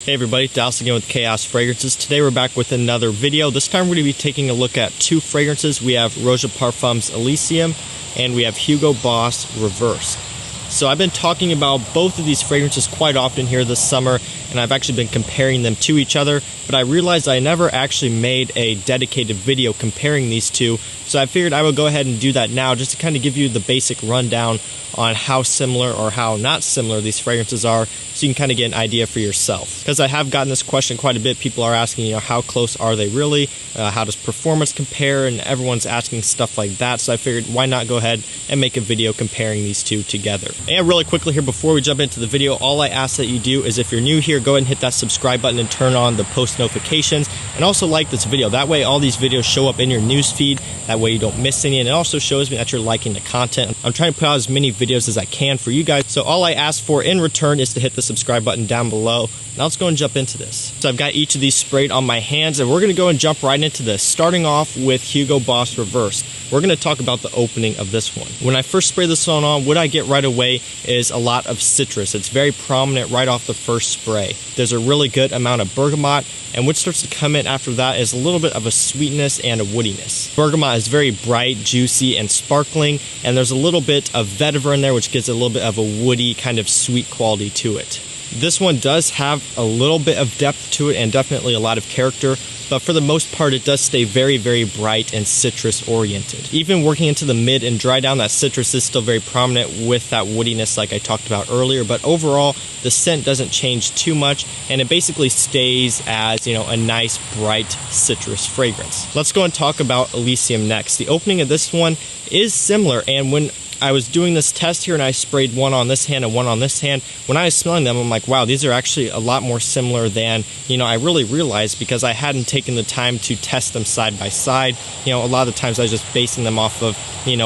Hey everybody, Dallas again with Chaos Fragrances. Today we're back with another video. This time we're going to be taking a look at two fragrances. We have Roja Parfums Elysium and we have Hugo Boss Reversed. So I've been talking about both of these fragrances quite often here this summer, and I've actually been comparing them to each other, but I realized I never actually made a dedicated video comparing these two, so I figured I would go ahead and do that now just to kind of give you the basic rundown on how similar or how not similar these fragrances are, so you can kind of get an idea for yourself. Because I have gotten this question quite a bit. People are asking, how close are they really? How does performance compare? And everyone's asking stuff like that, so I figured why not go ahead and make a video comparing these two together. And really quickly here, before we jump into the video, all I ask that you do is if you're new here, go ahead and hit that subscribe button and turn on the post notifications, and also like this video. That way all these videos show up in your news feed. That way you don't miss any, and it also shows me that you're liking the content. I'm trying to put out as many videos as I can for you guys, so all I ask for in return is to hit the subscribe button down below. Now let's go and jump into this. So I've got each of these sprayed on my hands, and we're going to go and jump right into this, starting off with Hugo Boss Reversed. We're going to talk about the opening of this one. When I first spray this one on, what I get right away is a lot of citrus. It's very prominent right off the first spray. There's a really good amount of bergamot, and what starts to come in after that is a little bit of a sweetness and a woodiness. Bergamot is very bright, juicy, and sparkling, and there's a little bit of vetiver in there, which gives it a little bit of a woody kind of sweet quality to it. This one does have a little bit of depth to it and definitely a lot of character, but for the most part it does stay very, very bright and citrus oriented. Even working into the mid and dry down, that citrus is still very prominent with that woodiness like I talked about earlier, but overall the scent doesn't change too much, and it basically stays as, a nice bright citrus fragrance. Let's go and talk about Elysium next. The opening of this one is similar, and when I was doing this test here and I sprayed one on this hand and one on this hand, when I was smelling them, I'm like, wow, these are actually a lot more similar than, I really realized, because I hadn't taken the time to test them side by side. A lot of the times I was just basing them off of,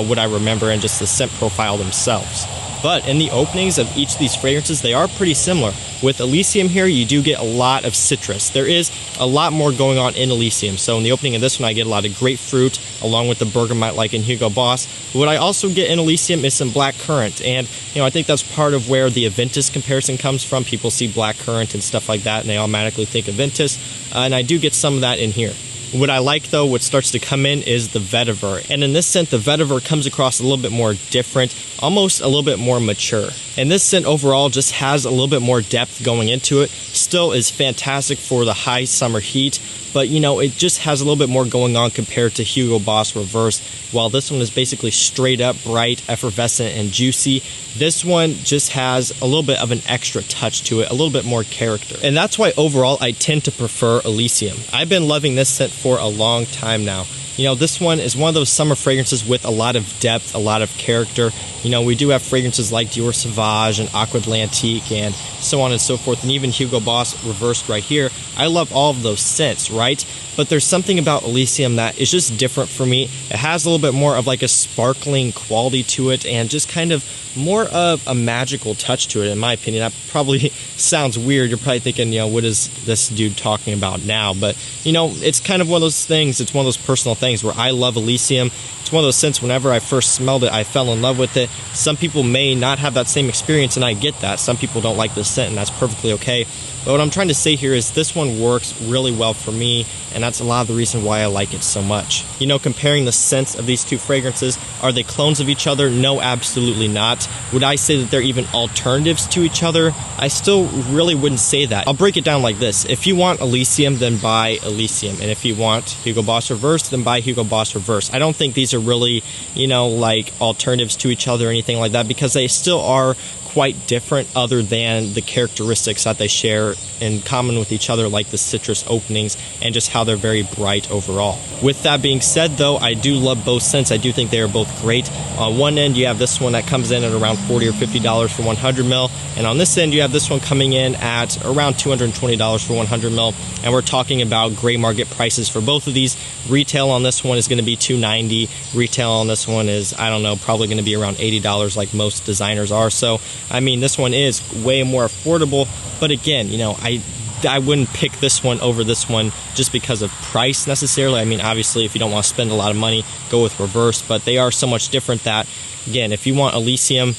what I remember and just the scent profile themselves. But in the openings of each of these fragrances, they are pretty similar. With Elysium here, you do get a lot of citrus. There is a lot more going on in Elysium. So in the opening of this one, I get a lot of grapefruit along with the bergamot like in Hugo Boss. But what I also get in Elysium is some black currant. And, I think that's part of where the Aventus comparison comes from. People see black currant and stuff like that, and they automatically think Aventus. And I do get some of that in here. What I like, though, what starts to come in is the vetiver. And in this scent, the vetiver comes across a little bit more different, almost a little bit more mature. And this scent overall just has a little bit more depth going into it. Still is fantastic for the high summer heat, but it just has a little bit more going on compared to Hugo Boss Reversed. While this one is basically straight up bright, effervescent, and juicy, this one just has a little bit of an extra touch to it, a little bit more character. And that's why overall I tend to prefer Elysium. I've been loving this scent for a long time now. This one is one of those summer fragrances with a lot of depth, a lot of character. We do have fragrances like Dior Sauvage and Aqua Atlantique and so on and so forth, and even Hugo Boss Reversed right here. I love all of those scents, right? But there's something about Elysium that is just different for me. It has a little bit more of like a sparkling quality to it and just kind of more of a magical touch to it, in my opinion. That probably sounds weird. You're probably thinking, what is this dude talking about now? But, it's kind of one of those things. It's one of those personal things where I love Elysium. It's one of those scents, whenever I first smelled it, I fell in love with it. Some people may not have that same experience, and I get that. Some people don't like this scent, and that's perfectly okay. But what I'm trying to say here is this one works really well for me, and that's a lot of the reason why I like it so much. Comparing the scents of these two fragrances, are they clones of each other? No, absolutely not. Would I say that they're even alternatives to each other? I still really wouldn't say that. I'll break it down like this. If you want Elysium, then buy Elysium. And if you want Hugo Boss Reversed, then buy Hugo Boss Reversed. I don't think these are really, like alternatives to each other or anything like that, because they still are quite different other than the characteristics that they share in common with each other, like the citrus openings and just how they're very bright overall. With that being said, though, I do love both scents. I do think they are both great. On one end, you have this one that comes in at around $40 or $50 for 100 ml, and on this end, you have this one coming in at around $220 for 100 ml, and we're talking about gray market prices for both of these. Retail on this one is going to be $290. Retail on this one is, I don't know, probably going to be around $80 like most designers are. So, I mean, this one is way more affordable, but again, I wouldn't pick this one over this one just because of price necessarily. I mean, obviously, if you don't want to spend a lot of money, go with Reverse, but they are so much different that, again, if you want Elysium,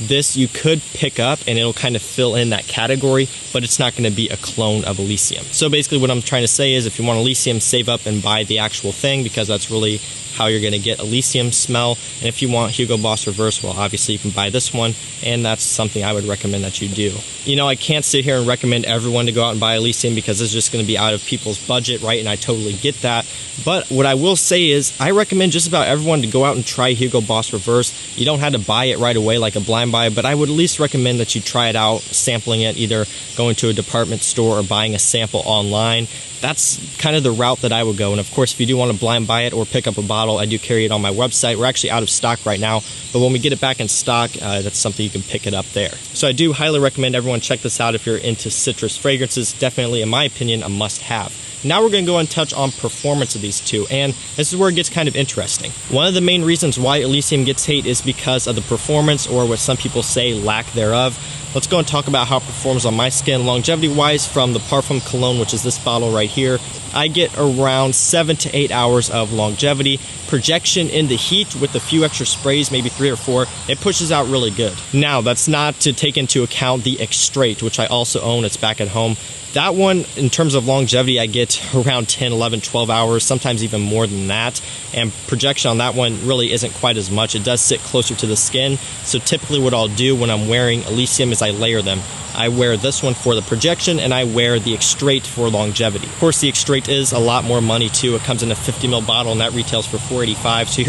this you could pick up and it'll kind of fill in that category, but it's not going to be a clone of Elysium. So basically what I'm trying to say is if you want Elysium, save up and buy the actual thing, because that's really how you're going to get Elysium smell. And if you want Hugo Boss Reversed, well, obviously you can buy this one, and that's something I would recommend that you do. You know, I can't sit here and recommend everyone to go out and buy Elysium because it's just going to be out of people's budget, right? And I totally get that. But what I will say is I recommend just about everyone to go out and try Hugo Boss Reversed. You don't have to buy it right away like a blind buy, but I would at least recommend that you try it out, sampling it, either going to a department store or buying a sample online. That's kind of the route that I would go. And of course, if you do want to blind buy it or pick up a bottle, I do carry it on my website. We're actually out of stock right now, but when we get it back in stock, that's something you can pick it up there. So I do highly recommend everyone check this out if you're into citrus fragrances. Definitely, in my opinion, a must-have. Now we're going to go and touch on performance of these two, and this is where it gets kind of interesting. One of the main reasons why Elysium gets hate is because of the performance, or what some people say, lack thereof. Let's go and talk about how it performs on my skin. Longevity-wise, from the Parfum Cologne, which is this bottle right here, I get around 7 to 8 hours of longevity. Projection in the heat with a few extra sprays, maybe 3 or 4, it pushes out really good. Now, that's not to take into account the Extrait, which I also own. It's back at home. That one, in terms of longevity, I get around 10, 11, 12 hours, sometimes even more than that. And projection on that one really isn't quite as much. It does sit closer to the skin. So typically what I'll do when I'm wearing Elysium is I layer them. I wear this one for the projection, and I wear the Extrait for longevity. Of course, the Extrait is a lot more money too. It comes in a 50 ml bottle, and that retails for $4.85. So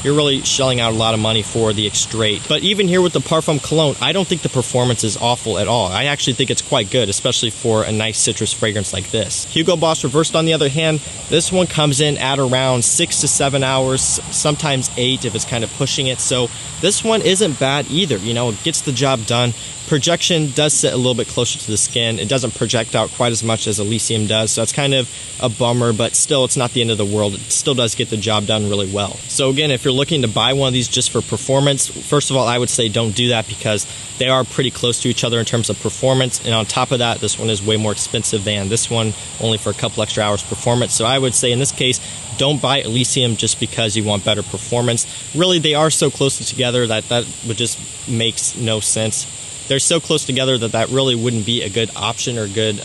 you're really shelling out a lot of money for the Extrait. But even here with the Parfum Cologne, I don't think the performance is awful at all. I actually think it's quite good, especially for a nice citrus fragrance like this. Hugo Boss Reversed, on the other hand, this one comes in at around 6 to 7 hours, sometimes 8 if it's kind of pushing it. So this one isn't bad either. You know, it gets the job done. Projection does sit a little bit closer to the skin. It doesn't project out quite as much as Elysium does, so it's kind of a bummer, but still, it's not the end of the world. It still does get the job done really well. So again, if you're looking to buy one of these just for performance, first of all, I would say don't do that because they are pretty close to each other in terms of performance, and on top of that, this one is way more expensive than this one, only for a couple extra hours performance. So I would say in this case, don't buy Elysium just because you want better performance. Really, they are so close together that would just makes no sense. They're so close together that really wouldn't be a good option or good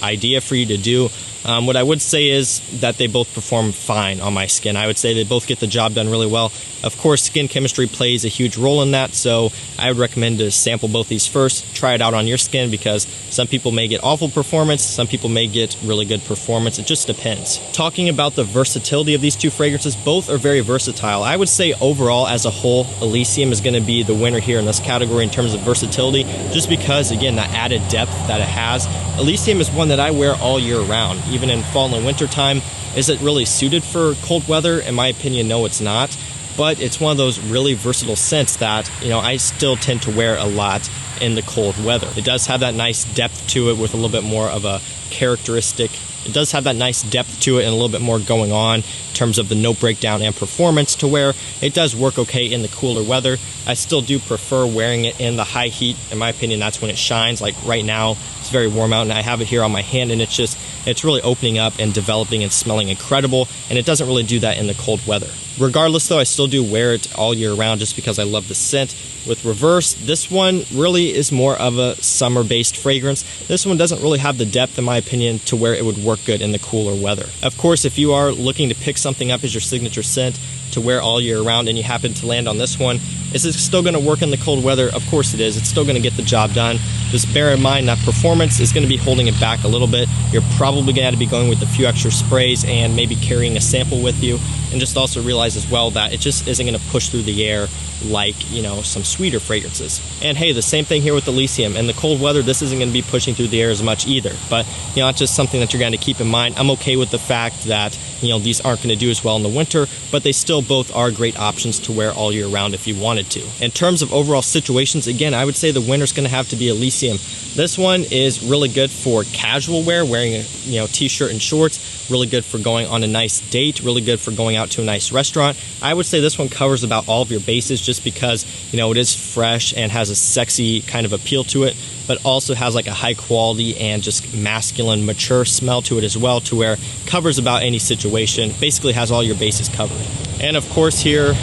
idea for you to do. What I would say is that they both perform fine on my skin. I would say they both get the job done really well. Of course, skin chemistry plays a huge role in that, so I would recommend to sample both these first, try it out on your skin, because some people may get awful performance, some people may get really good performance. It just depends. Talking about the versatility of these two fragrances, both are very versatile. I would say overall, as a whole, Elysium is going to be the winner here in this category in terms of versatility, just because, again, that added depth that it has. Elysium is one that I wear all year round, even in fall and winter time. Is it really suited for cold weather? In my opinion, no, it's not. But it's one of those really versatile scents that, you know, I still tend to wear a lot in the cold weather. It does have that nice depth to it with a little bit more of a characteristic. It does have that nice depth to it and a little bit more going on in terms of the note breakdown and performance, to where it does work okay in the cooler weather. I still do prefer wearing it in the high heat. In my opinion, that's when it shines. Like right now, it's very warm out and I have it here on my hand, and it's really opening up and developing and smelling incredible, and it doesn't really do that in the cold weather. Regardless though, I still do wear it all year round just because I love the scent. With Reversed, this one really is more of a summer-based fragrance. This one doesn't really have the depth, in my opinion, to where it would work good in the cooler weather. Of course, if you are looking to pick something up as your signature scent to wear all year round and you happen to land on this one, is it still going to work in the cold weather? Of course it is. It's still going to get the job done. Just bear in mind that performance is going to be holding it back a little bit. You're probably going to have to be going with a few extra sprays and maybe carrying a sample with you. And just also realize as well that it just isn't going to push through the air like, you know, some sweeter fragrances. And hey, the same thing here with Elysium. In the cold weather, this isn't going to be pushing through the air as much either. But, you know, it's just something that you're going to keep in mind. I'm okay with the fact that, you know, these aren't going to do as well in the winter, but they still both are great options to wear all year round if you wanted to. In terms of overall situations, again, I would say the winner's going to have to be Elysium. This one is really good for casual wear, wearing a, you know, t-shirt and shorts, really good for going on a nice date, really good for going out to a nice restaurant. I would say this one covers about all of your bases just because, you know, it is fresh and has a sexy kind of appeal to it, but also has like a high quality and just masculine, mature smell to it as well, to where it covers about any situation, basically has all your bases covered. And of course here,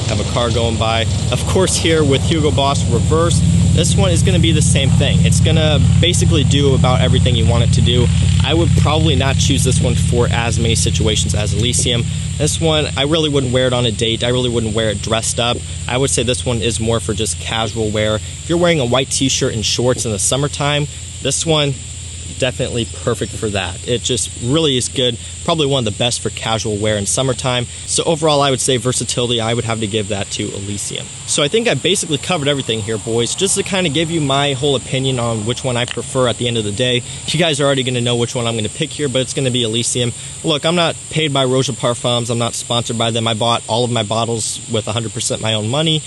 have a car going by. Of course, here with Hugo Boss Reversed, this one is going to be the same thing. It's going to basically do about everything you want it to do. I would probably not choose this one for as many situations as Elysium. This one, I really wouldn't wear it on a date. I really wouldn't wear it dressed up. I would say this one is more for just casual wear. If you're wearing a white t-shirt and shorts in the summertime, this one, definitely perfect for that. It just really is good. Probably one of the best for casual wear in summertime. So overall, I would say versatility, I would have to give that to Elysium. So I think I basically covered everything here, boys, just to kind of give you my whole opinion on which one I prefer at the end of the day. You guys are already going to know which one I'm going to pick here, but it's going to be Elysium. Look, I'm not paid by Roja Parfums. I'm not sponsored by them. I bought all of my bottles with 100% my own money.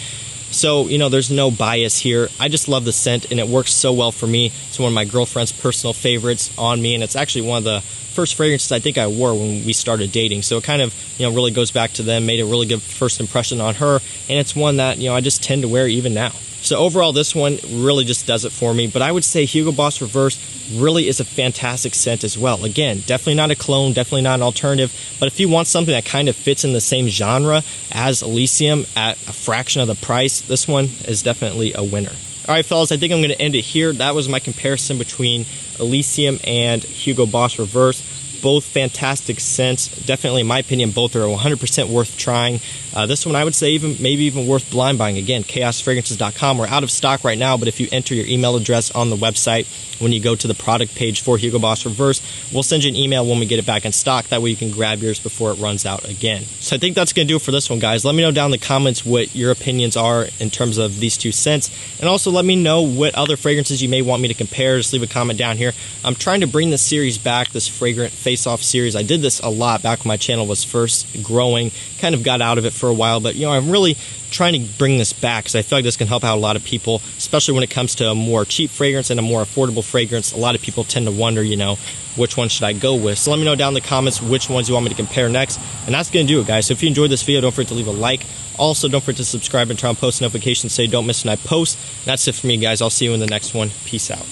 So, you know, there's no bias here. I just love the scent, and it works so well for me. It's one of my girlfriend's personal favorites on me, and it's actually one of the first fragrances I think I wore when we started dating. So it kind of, you know, really goes back to them, made a really good first impression on her, and it's one that, you know, I just tend to wear even now. So overall, this one really just does it for me. But I would say Hugo Boss Reversed really is a fantastic scent as well. Again, definitely not a clone, definitely not an alternative. But if you want something that kind of fits in the same genre as Elysium at a fraction of the price, this one is definitely a winner. All right, fellas, I think I'm going to end it here. That was my comparison between Elysium and Hugo Boss Reversed. Both fantastic scents. Definitely, in my opinion, both are 100% worth trying. This one, I would say, maybe even worth blind buying. Again, chaosfragrances.com. We're out of stock right now, but if you enter your email address on the website, when you go to the product page for Hugo Boss Reversed, we'll send you an email when we get it back in stock. That way you can grab yours before it runs out again. So I think that's going to do it for this one, guys. Let me know down in the comments what your opinions are in terms of these two scents. And also let me know what other fragrances you may want me to compare. Just leave a comment down here. I'm trying to bring this series back, this fragrant face-off series. I did this a lot back when my channel was first growing. Kind of got out of it for a while, but, you know, I'm really trying to bring this back because I feel like this can help out a lot of people, especially when it comes to a more cheap fragrance and a more affordable fragrance. A lot of people tend to wonder, you know, which one should I go with? So let me know down in the comments which ones you want me to compare next. And that's going to do it, guys. So if you enjoyed this video, don't forget to leave a like. Also, don't forget to subscribe and turn on post notifications so you don't miss when I post. And that's it for me, guys. I'll see you in the next one. Peace out.